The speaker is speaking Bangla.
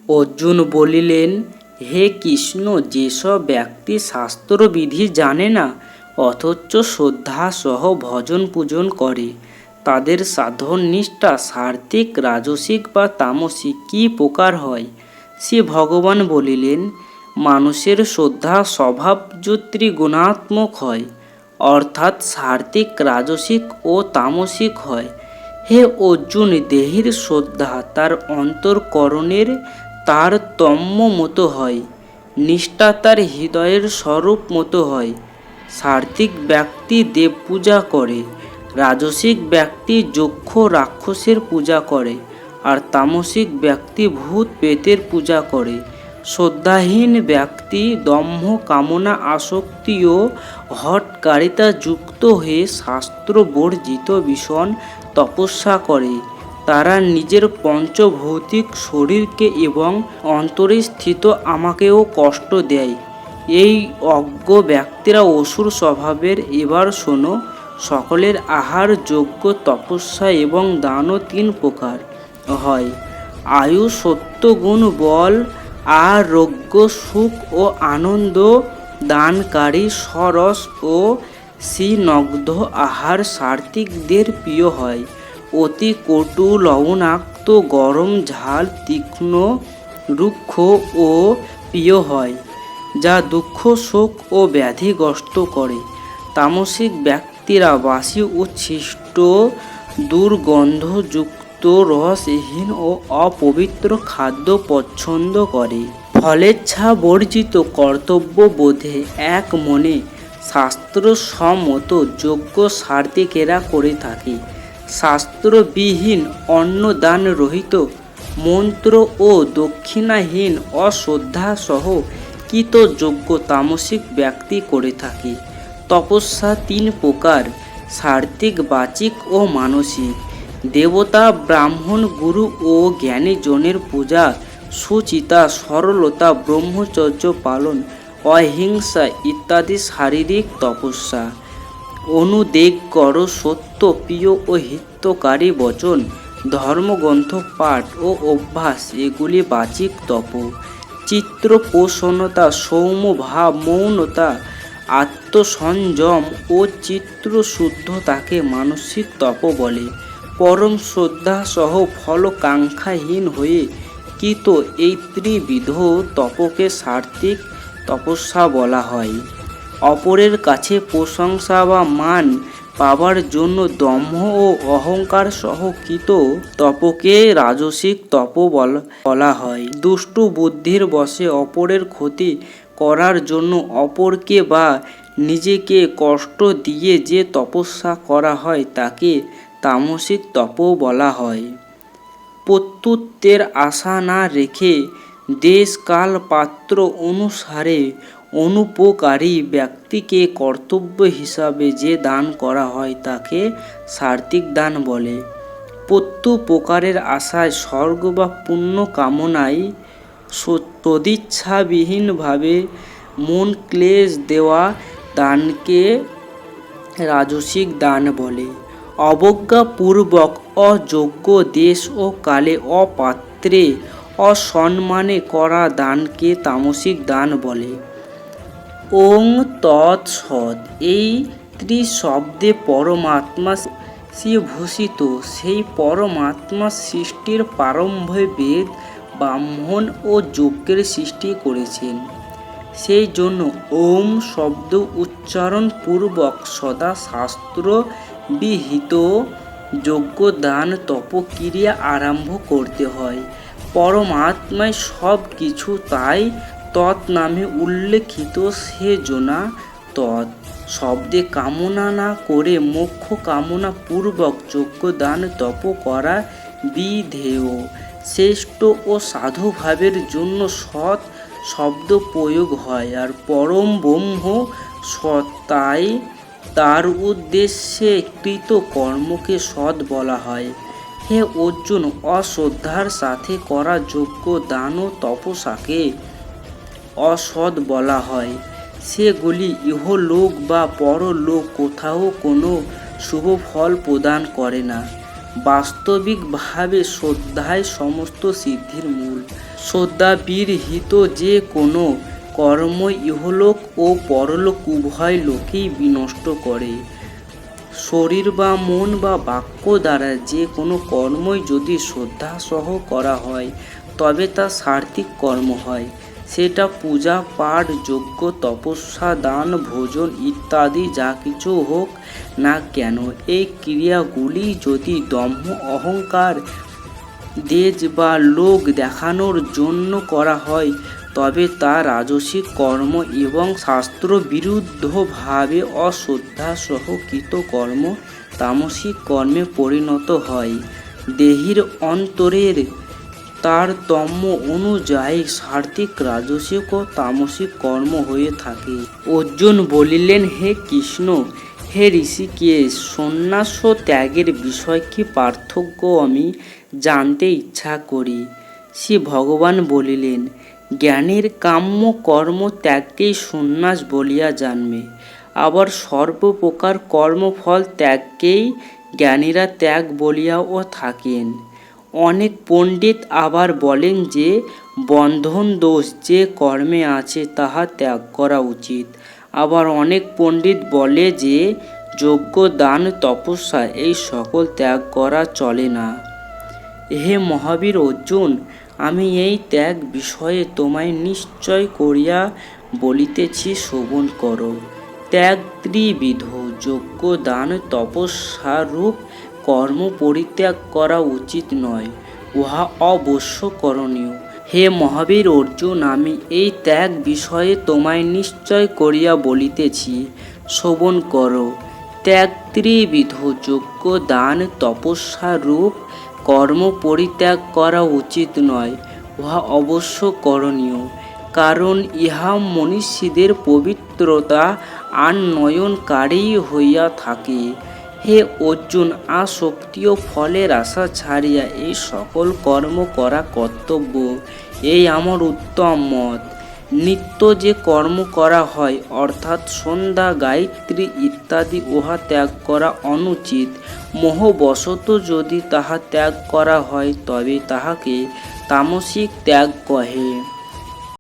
অর্জুন বলিলেন, হে কৃষ্ণ, যেসব ব্যক্তি শাস্ত্রবিধি জানে না অথচ শ্রদ্ধা সহ ভজন পূজন করে, তাদের সাধন নিষ্ঠা সাত্ত্বিক, রাজসিক বা তামসিক কী প্রকার হয়? শ্রী ভগবান বলিলেন, মানুষের শ্রদ্ধা স্বভাবজ ত্রিগুণাত্মক হয়, অর্থাৎ সাত্ত্বিক, রাজসিক ও তামসিক হয়। হে অর্জুন, দেহের শ্রদ্ধা তার অন্তঃকরণের তারতম্য মতো হয়, নিষ্ঠা তার হৃদয়ের স্বরূপ মতো হয়। সাত্ত্বিক ব্যক্তি দেব পূজা করে, রাজসিক ব্যক্তি যক্ষ রাক্ষসের পূজা করে, আর তামসিক ব্যক্তি ভূত প্রেতের পূজা করে। শ্রদ্ধাহীন ব্যক্তি দম্ভ, কামনা, আসক্তি ও হঠকারিতা যুক্ত হয়ে শাস্ত্র বর্জিত ভীষণ তপস্যা করে। তারা নিজের পঞ্চভৌতিক শরীরকে এবং অন্তরে স্থিত আমাকেও কষ্ট দেয়। এই অজ্ঞ ব্যক্তিরা অসুর স্বভাবের। এবার শোনো, সকলের আহার, যোগ্য, তপস্যা এবং দানও তিন প্রকার হয়: আয়ু, সত্য, গুণ, বল, আরোগ্য, সুখ ও আনন্দ দানকারী সরস ও স্নিগ্ধ আহার সাত্ত্বিকদের প্রিয় হয়। অতি কটু, লবণাক্ত, গরম, ঝাল, তীক্ষ্ণ, রুক্ষ ও প্রিয় হয়, যা দুঃখ, শোক ও ব্যাধিগ্রস্ত করে। তামসিক ব্যক্তিরা বাসি, উচ্ছিষ্ট, দুর্গন্ধযুক্ত, রসহীন ও অপবিত্র খাদ্য পছন্দ করে। ফলেচ্ছা বর্জিত কর্তব্যবোধে এক মনে শাস্ত্রসম্মত যজ্ঞ সাত্ত্বিকেরা করে থাকে। শাস্ত্রবিহীন, অন্নদান রহিত, মন্ত্র ও দক্ষিণাহীন, অশ্রদ্ধাসহ কৃত যজ্ঞ তামসিক ব্যক্তি করে থাকে। তপস্যা তিন প্রকার: সাত্ত্বিক, বাচিক ও মানসিক। দেবতা, ব্রাহ্মণ, গুরু ও জ্ঞানীজনের পূজা, সুচিতা, সরলতা, ব্রহ্মচর্য পালন, অহিংসা ইত্যাদি শারীরিক তপস্যা। অনুদেগ কর, সত্য, প্রিয় ও হিতকারী বচন, ধর্মগ্রন্থ পাঠ ও অভ্যাস, এগুলি বাচিক তপ। চিত্তপ্রসন্নতা, সৌম্যভাব, মৌনতা, আত্মসংযম ও চিত্তশুদ্ধতাকে মানসিক তপ বলে। পরম শ্রদ্ধা সহ ফলাকাঙ্ক্ষাহীন হয়ে কৃত এই ত্রিবিধ তপকে সাত্ত্বিক তপস্যা বলা হয়। অপরের কাছে প্রশংসা বা মান পাবার জন্য দম্ভ ও অহংকার সহ কৃত তপকে রাজসিক তপ বলা হয়। দুষ্টু বুদ্ধির বশে অপরের ক্ষতি করার জন্য অপরকে বা নিজেকে কষ্ট দিয়ে যে তপস্যা করা হয় তাকে তামসিক তপ বলা হয়। প্রত্যুত্তরের আশা না রেখে দেশ, কাল, পাত্র অনুসারে অনুপকারী ব্যক্তিকে কর্তব্য হিসাবে যে দান করা হয় তাকে সাত্ত্বিক দান বলে। প্রত্যুপকারের আশায়, স্বর্গ বা পুণ্য কামনায় সদিচ্ছাবিহীনভাবে মন ক্লেশ দেওয়া দানকে রাজসিক দান বলে। অবজ্ঞাপূর্বক, অযোগ্য, দেশ ও কালে, অপাত্রে, অসম্মানে করা দানকে তামসিক দান বলে। ওং তৎসৎ। এই ত্রিশব্দে পরমাত্মা ভূষিত। সেই পরমাত্মা সৃষ্টির প্রারম্ভে বেদ, ব্রাহ্মণ ও যজ্ঞের সৃষ্টি করেছেন। সেই জন্য ওম শব্দ উচ্চারণ পূর্বক সদা শাস্ত্র বিহিত যজ্ঞ, দান, তপক্রিয়া আরম্ভ করতে হয়। পরমাত্মাই সব কিছু, তাই তৎ নামে উল্লেখিত। সেজন্য তৎ শব্দে কামনা না করে মোক্ষ কামনা পূর্বক যজ্ঞ, দান, তপ করা বিধেয়। শ্রেষ্ঠ ও সাধুভাবের জন্য সৎ শব্দ প্রয়োগ হয়, আর পরম ব্রহ্ম সৎ, তাই তার উদ্দেশ্যে কৃত কর্মকে সৎ বলা হয়। হে অর্জুন, অশ্রদ্ধার সাথে করা যজ্ঞ, দান ও তপস্যাকে অসৎ বলা হয়। সেগুলি ইহলোক বা পরলোক কোথাও কোনো শুভ ফল প্রদান করে না। বাস্তবিকভাবে শ্রদ্ধাই সমস্ত সিদ্ধির মূল। শ্রদ্ধাবিরহিত যে কোনো কর্ম ইহলোক ও পরলোক উভয় লোকেই বিনষ্ট করে। শরীর বা মন বা বাক্য দ্বারা যে কোনো কর্মই যদি শ্রদ্ধাসহ করা হয় তবে তা সার্থিক কর্ম হয়। সেটা পূজা পাঠ যজ্ঞ তপস্যা দান ভোজন ইত্যাদি যা কিছু হোক না কেন, এই ক্রিয়াগুলি যদি দম্ভ অহংকার দেজ বা লোক দেখানোর জন্য করা হয় তবে তা রাজসিক কর্ম এবং শাস্ত্রবিরুদ্ধভাবে অশ্রদ্ধাসহ কৃত কর্ম তামসিক কর্মে পরিণত হয়। দেহের অন্তরের তারতম্য অনুযায়ী সাত্ত্বিক রাজসিক ও তামসিক কর্ম হয়ে থাকে। অর্জুন বলিলেন, হে কৃষ্ণ, হে ঋষিকেশ, সন্ন্যাস ও ত্যাগের বিষয় কি পার্থক্য আমি জানতে ইচ্ছা করি। শ্রী ভগবান বলিলেন, জ্ঞানের কাম্য কর্ম ত্যাগকেই সন্ন্যাস বলিয়া জানবে, আবার সর্বপ্রকার কর্মফল ত্যাগকেই জ্ঞানীরা ত্যাগ বলিয়াও থাকেন। অনেক পণ্ডিত আবার বলেন যে বন্ধন দোষ যে কর্মে আছে তাহা ত্যাগ করা উচিত। আবার অনেক পণ্ডিত বলে যে যজ্ঞ দান তপস্যা এই সকল ত্যাগ করা চলে না। হে মহাবীর অর্জুন, আমি এই ত্যাগ বিষয়ে তোমায় নিশ্চয় করিয়া বলিতেছি, শ্রবণ করো। ত্যাগ ত্রিবিধ, যজ্ঞ দান তপস্যারূপ কর্ম পরিত্যাগ করা উচিত নয়, উহা অবশ্য করণীয়। হে মহাবীর অর্জুন, আমি এই ত্যাগ বিষয়ে তোমায় নিশ্চয় করিয়া বলিতেছি, শ্রবণ করো। ত্যাগ ত্রিবিধ, যজ্ঞ দান তপস্যারূপ কর্ম পরিত্যাগ করা উচিত নয়, উহা অবশ্য করণীয়, কারণ ইহা মনীষীদের পবিত্রতা আনয়নকারী হইয়া থাকে। হে অর্জুন, আসক্তি ও ফলের আশা ছাড়িয়া এই সকল কর্ম করা কর্তব্য, এই আমার উত্তম মত। নিত্য যে কর্ম করা হয় অর্থাৎ সন্ধ্যা গায়ত্রী ইত্যাদি, উহা ত্যাগ করা অনুচিত। মোহবশত যদি তাহা ত্যাগ করা হয় তবে তাহাকে তামসিক ত্যাগ কহে।